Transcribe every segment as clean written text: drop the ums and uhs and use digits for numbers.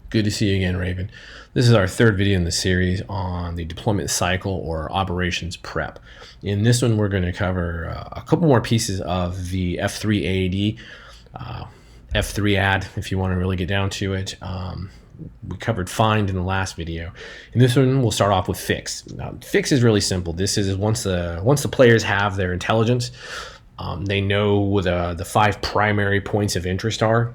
Good to see you again, Raven. This is our third video in the series on the deployment cycle or operations prep. In this one, we're going to cover a couple more pieces of the F3 AAD, F3 ad, if you want to really get down to it. We covered find in the last video. In this one, we'll start off with fix. Now, fix is really simple. This is once the players have their intelligence, they know what the 5 primary points of interest are.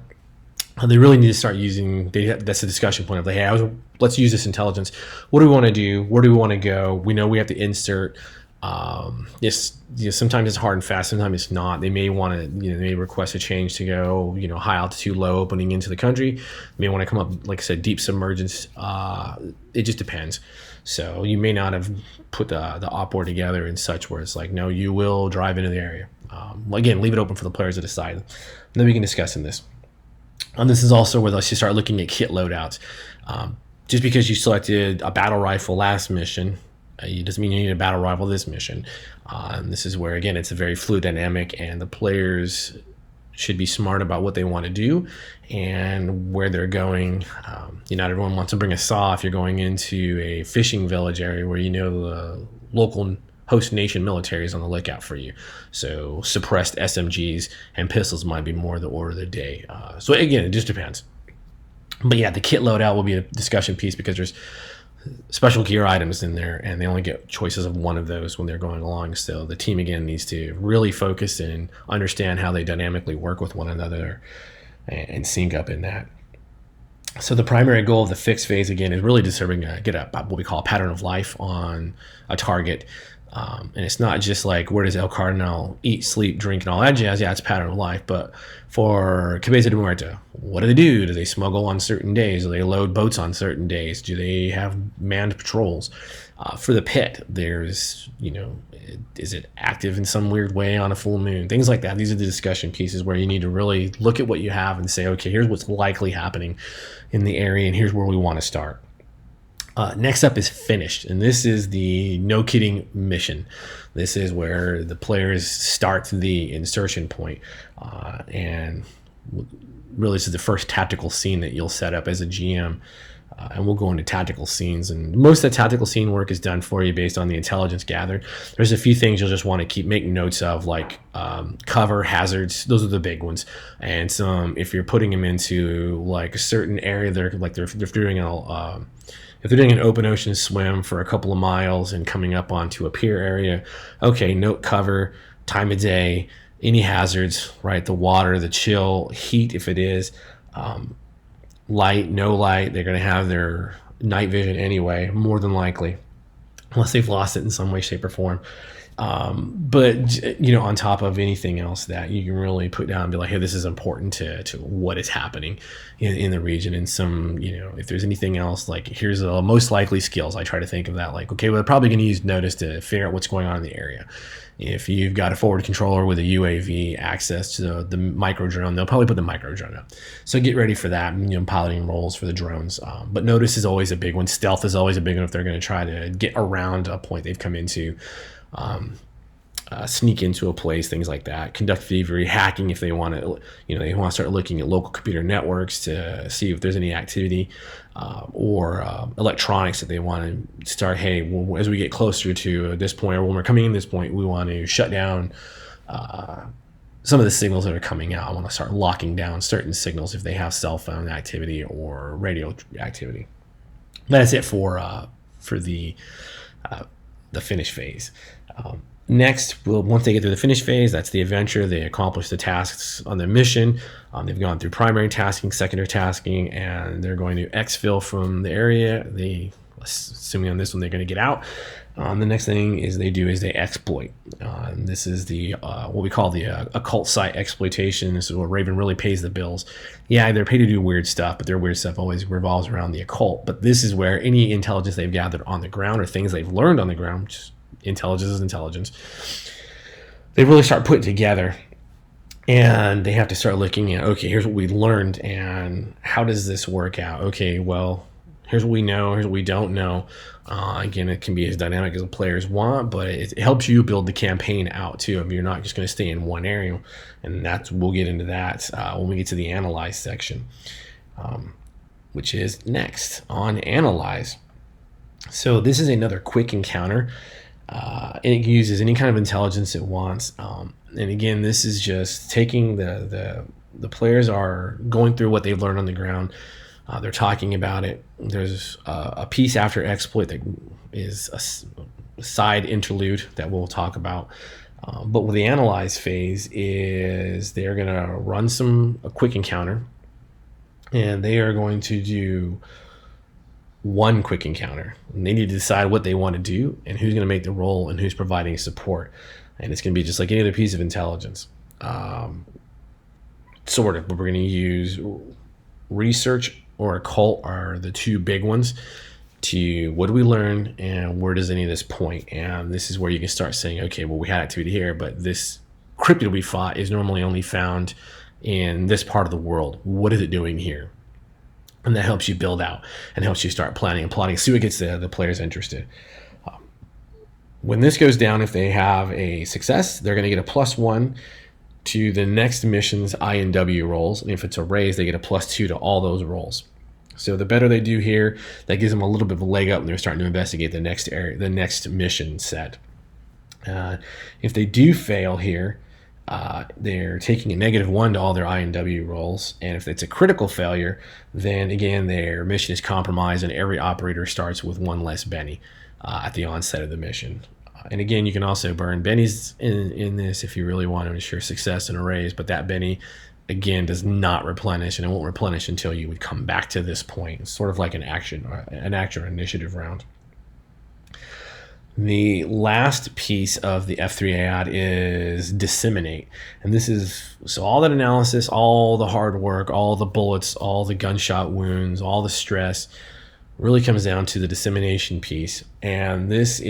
They really need to start using, that's a discussion point of like, hey, let's use this intelligence. What do we want to do? Where do we want to go? We know we have to insert. Sometimes it's hard and fast, sometimes it's not. They may want to, they may request a change to go, high altitude, low opening into the country. They may want to come up, like I said, deep submergence. It just depends. So you may not have put the op board together in such where it's like, no, you will drive into the area. Again, leave it open for the players to decide. And then we can discuss in this. And this is also where you start looking at kit loadouts. Just because you selected a battle rifle last mission, it doesn't mean you need a battle rifle this mission. And this is where, again, it's a very fluid dynamic, and the players should be smart about what they want to do and where they're going. Not everyone wants to bring a saw if you're going into a fishing village area where the local host nation military is on the lookout for you. So suppressed SMGs and pistols might be more the order of the day. So again, it just depends. But yeah, the kit loadout will be a discussion piece because there's special gear items in there, and they only get choices of one of those when they're going along. So the team, again, needs to really focus and understand how they dynamically work with one another and sync up in that. So the primary goal of the fix phase, again, is really to get what we call a pattern of life on a target. And it's not just like, where does El Cardinal eat, sleep, drink, and all that jazz? Yeah, it's pattern of life. But for Cabeza de Muerto, what do they do? Do they smuggle on certain days? Do they load boats on certain days? Do they have manned patrols? For the pit, there's, is it active in some weird way on a full moon? Things like that. These are the discussion pieces where you need to really look at what you have and say, okay, here's what's likely happening in the area, and here's where we want to start. Next up is finished, and this is the no kidding mission. This is where the players start the insertion point, and really this is the first tactical scene that you'll set up as a GM, and we'll go into tactical scenes, and most of the tactical scene work is done for you based on the intelligence gathered. There's a few things you'll just want to keep making notes of, like cover, hazards. Those are the big ones, and some, if you're putting them into like a certain area, they're doing if they're doing an open ocean swim for a couple of miles and coming up onto a pier area, okay, note cover, time of day, any hazards, right? The water, the chill, heat if it is, light, no light. They're going to have their night vision anyway, more than likely, unless they've lost it in some way, shape, or form. But on top of anything else that you can really put down and be like, hey, this is important to what is happening in the region. And some, if there's anything else, like here's the most likely skills. I try to think of that, like, okay, well, they're probably going to use notice to figure out what's going on in the area. If you've got a forward controller with a UAV access to the micro drone, they'll probably put the micro drone up. So get ready for that, piloting roles for the drones. But notice is always a big one. Stealth is always a big one if they're going to try to get around a point they've come into. Sneak into a place, things like that. Conduct thievery, hacking if they want to, they want to start looking at local computer networks to see if there's any activity, or electronics that they want to start. Hey, well, as we get closer to this point, or when we're coming in this point, we want to shut down some of the signals that are coming out. I want to start locking down certain signals if they have cell phone activity or radio activity. That's it for the finish phase. Next, once they get through the finish phase, that's the adventure. They accomplish the tasks on their mission. They've gone through primary tasking, secondary tasking, and they're going to exfil from the area. Assuming on this one, they're going to get out. The next thing they exploit. And this is the what we call the occult site exploitation. This is where Raven really pays the bills. Yeah, they're paid to do weird stuff, but their weird stuff always revolves around the occult. But this is where any intelligence they've gathered on the ground or things they've learned on the ground, which is intelligence is intelligence, they really start putting together, and they have to start looking at, okay, here's what we learned and how does this work out? Okay, well, here's what we know, here's what we don't know. Again, it can be as dynamic as the players want, but it helps you build the campaign out too. I mean, you're not just going to stay in one area, and we'll get into that when we get to the analyze section. which is next on Analyze. So this is another quick encounter. And it uses any kind of intelligence it wants. And again, this is just taking the players are going through what they've learned on the ground. They're talking about it. There's a piece after exploit that is a side interlude that we'll talk about. But with the analyze phase is they're going to run a quick encounter, and they are going to do one quick encounter. And they need to decide what they want to do and who's going to make the roll and who's providing support. And it's going to be just like any other piece of intelligence. Sort of, but we're going to use research or occult are the two big ones to what do we learn and where does any of this point. And this is where you can start saying, okay, well, we had activity here, but this cryptid we fought is normally only found in this part of the world. What is it doing here? And that helps you build out and helps you start planning and plotting. See what gets the players interested. When this goes down, if they have a success, they're going to get a +1 to the next mission's I and W rolls. And if it's a raise, they get a +2 to all those rolls. So the better they do here, that gives them a little bit of a leg up and they're starting to investigate the next area, the next mission set. If they do fail here, they're taking a -1 to all their I and W rolls. And if it's a critical failure, then again, their mission is compromised and every operator starts with one less Benny at the onset of the mission. And again, you can also burn Bennies in this if you really want to ensure success in a raise, but that Benny, again, does not replenish, and it won't replenish until you would come back to this point. It's sort of like an action or initiative round. The last piece of the F3 AAR is disseminate. And this is, so all that analysis, all the hard work, all the bullets, all the gunshot wounds, all the stress really comes down to the dissemination piece. And this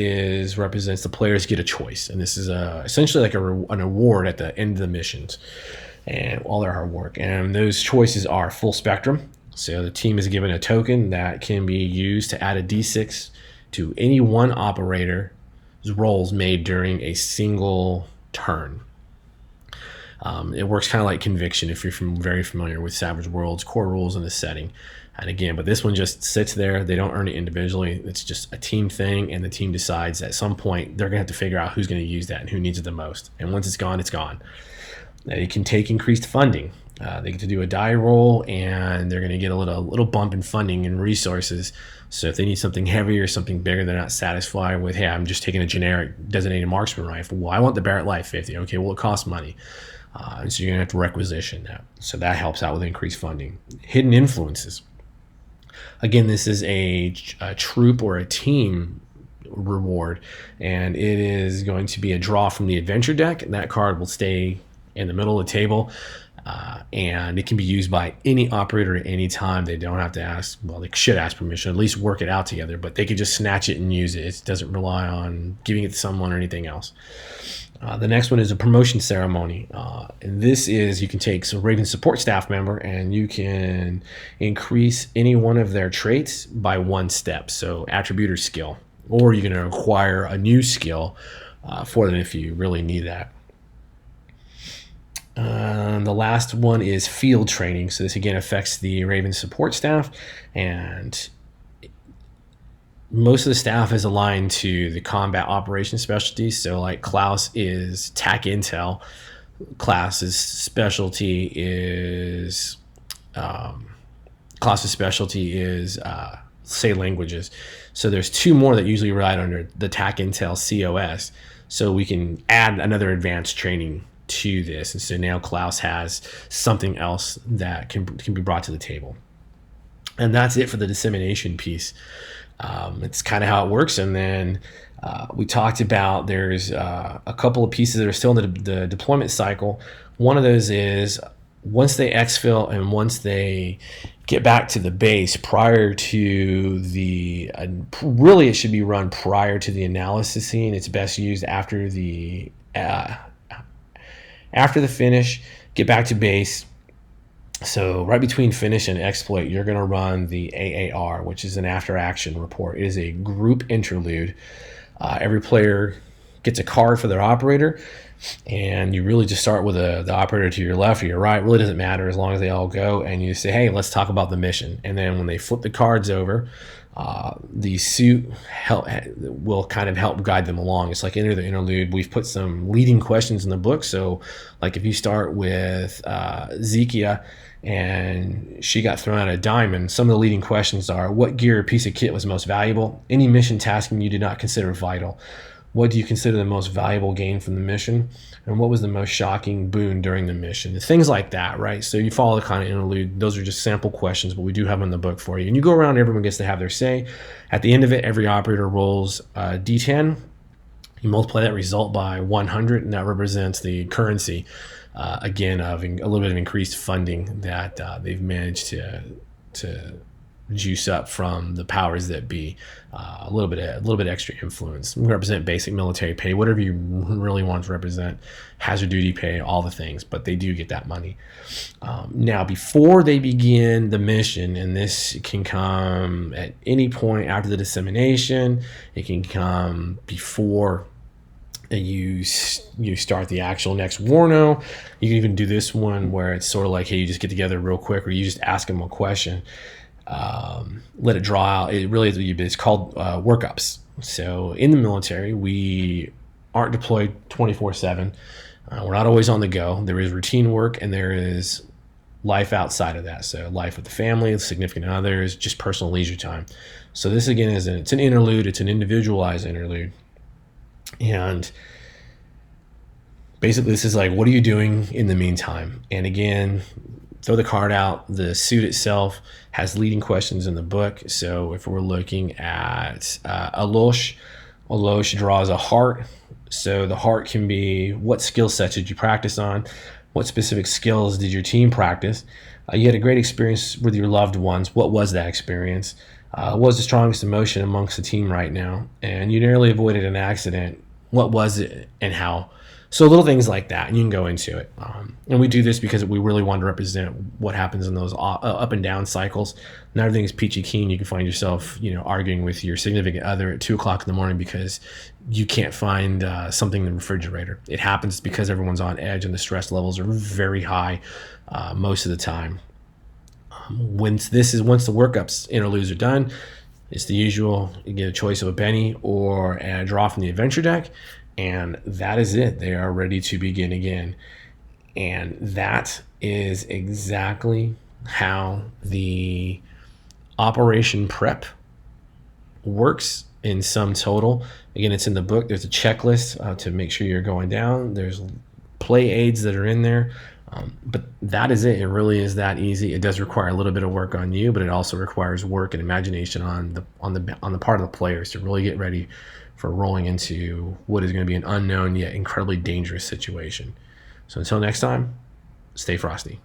represents the players get a choice. And this is essentially like an award at the end of the missions and all their hard work. And those choices are full spectrum. So the team is given a token that can be used to add a D6 to any one operator's rolls made during a single turn. It works kind of like conviction if you're very familiar with Savage Worlds core rules in this setting. And again, but this one just sits there. They don't earn it individually. It's just a team thing, and the team decides at some point they're going to have to figure out who's going to use that and who needs it the most. And once it's gone, it's gone. They can take increased funding. They get to do a die roll, and they're going to get a little bump in funding and resources. So if they need something heavier, something bigger, they're not satisfied with, hey, I'm just taking a generic designated marksman rifle. Well, I want the Barrett Light 50. Okay, well, it costs money. And so you're going to have to requisition that. So that helps out with increased funding. Hidden influences. Again, this is a troop or a team reward, and it is going to be a draw from the adventure deck, and that card will stay in the middle of the table, and it can be used by any operator at any time. They don't have to ask, well, they should ask permission, at least work it out together, but they could just snatch it and use it. It doesn't rely on giving it to someone or anything else. The next one is a promotion ceremony. And this is, you can take some Raven support staff member and you can increase any one of their traits by 1 step. So attribute or skill, or you can acquire a new skill for them if you really need that. The last one is field training. So this again affects the Raven support staff, and most of the staff is aligned to the combat operations specialties. So like Klaus is TAC Intel, Klaus's specialty is say languages. So there's 2 more that usually ride under the TAC Intel COS. So we can add another advanced training to this, and so now Klaus has something else that can be brought to the table. And that's it for the dissemination piece. It's kind of how it works. And then we talked about there's a couple of pieces that are still in the deployment cycle. One of those is once they exfil and once they get back to the base prior to the really it should be run prior to the analysis scene. It's best used after the finish, get back to base. So right between finish and exploit, you're going to run the AAR, which is an after action report. It is a group interlude. Every player gets a card for their operator. And you really just start with the operator to your left or your right. It really doesn't matter as long as they all go. And you say, hey, let's talk about the mission. And then when they flip the cards over, the suit will kind of help guide them along. It's like Enter the Interlude. We've put some leading questions in the book. So like if you start with Zekia and she got thrown out a diamond, some of the leading questions are: what gear or piece of kit was most valuable? Any mission tasking you did not consider vital? What do you consider the most valuable gain from the mission? And what was the most shocking boon during the mission? Things like that, right? So you follow the kind of interlude. Those are just sample questions, but we do have them in the book for you. And you go around, everyone gets to have their say. At the end of it, every operator rolls a D10. You multiply that result by 100, and that represents the currency, again, of a little bit of increased funding that they've managed to juice up from the powers that be. A little bit extra influence. We represent basic military pay, whatever you really want to represent, hazard duty pay, all the things, but they do get that money. Now, before they begin the mission, and this can come at any point after the dissemination, it can come before you start the actual next warno. You can even do this one where it's sort of like, hey, you just get together real quick, or you just ask them a question. Let it draw out. It's called work-ups. So in the military, we aren't deployed 24/7. We're not always on the go. There is routine work, and there is life outside of that. So life with the family, significant others, just personal leisure time. So this again it's an interlude. It's an individualized interlude, and basically this is like, what are you doing in the meantime? And again, throw the card out. The suit itself has leading questions in the book. So if we're looking at Alosh draws a heart. So the heart can be, what skill sets did you practice on? What specific skills did your team practice? You had a great experience with your loved ones. What was that experience? What was the strongest emotion amongst the team right now? And you narrowly avoided an accident. What was it and how? So little things like that, and you can go into it. And we do this because we really want to represent what happens in those up and down cycles. Not everything is peachy keen. You can find yourself, arguing with your significant other at 2:00 in the morning because you can't find something in the refrigerator. It happens because everyone's on edge and the stress levels are very high most of the time. Once the workups interludes are done, it's the usual. You get a choice of a Benny or a draw from the adventure deck. And that is it. They are ready to begin again. And that is exactly how the operation prep works in sum total. Again, it's in the book. There's a checklist to make sure you're going down. There's play aids that are in there. But that is it. It really is that easy. It does require a little bit of work on you, but it also requires work and imagination on the part of the players to really get ready for rolling into what is going to be an unknown yet incredibly dangerous situation. So until next time, stay frosty.